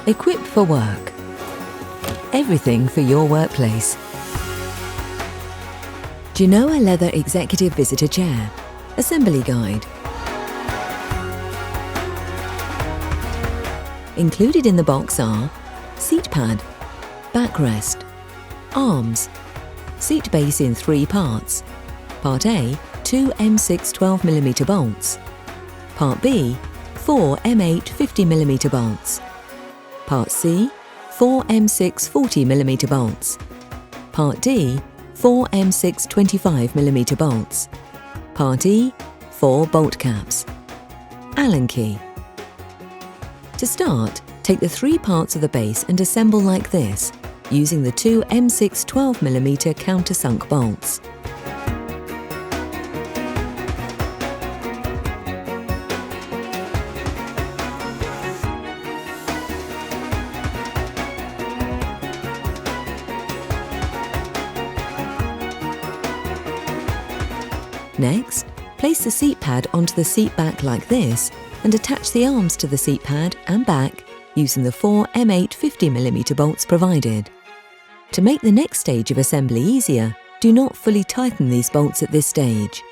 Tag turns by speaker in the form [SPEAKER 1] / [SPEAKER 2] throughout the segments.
[SPEAKER 1] Equipped for work. Everything for your workplace. Genoa Leather Executive Visitor Chair. Assembly Guide. Included in the box are seat pad, backrest, arms, seat base in 3 parts. Part A, 2 M6 12mm bolts. Part B, 4 M8 50mm bolts. Part C, 4 M6 40mm bolts. Part D, 4 M6 25mm bolts. Part E, 4 bolt caps. Allen key. To start, take the 3 parts of the base and assemble like this, using the 2 M6 12mm countersunk bolts. Next, place the seat pad onto the seat back like this and attach the arms to the seat pad and back using the 4 M8 50mm bolts provided. To make the next stage of assembly easier, do not fully tighten these bolts at this stage.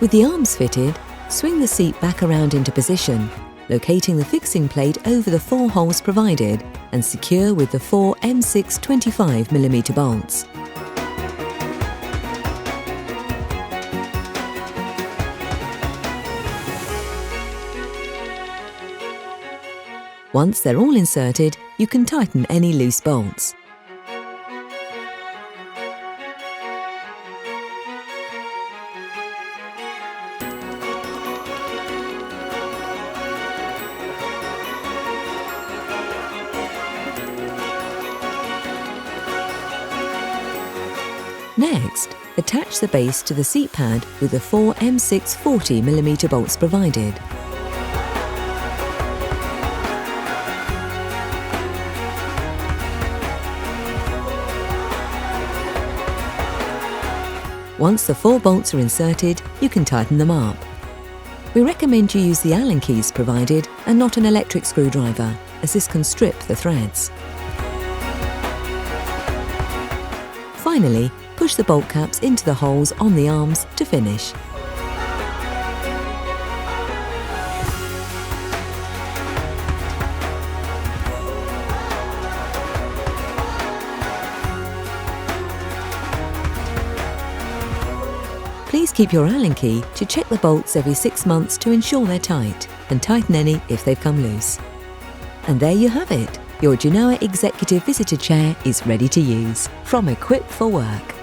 [SPEAKER 1] With the arms fitted, swing the seat back around into position, locating the fixing plate over the 4 holes provided and secure with the 4 M6 25mm bolts. Once they're all inserted, you can tighten any loose bolts. Next, attach the base to the seat pad with the 4 M6 40mm bolts provided. Once the 4 bolts are inserted, you can tighten them up. We recommend you use the Allen keys provided and not an electric screwdriver, as this can strip the threads. Finally, push the bolt caps into the holes on the arms to finish. Please keep your Allen key to check the bolts every 6 months to ensure they're tight, and tighten any if they've come loose. And there you have it. Your Genoa Executive Visitor Chair is ready to use. From Equipped for Work.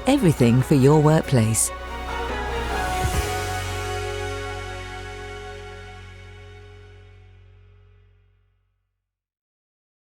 [SPEAKER 1] Everything for your workplace.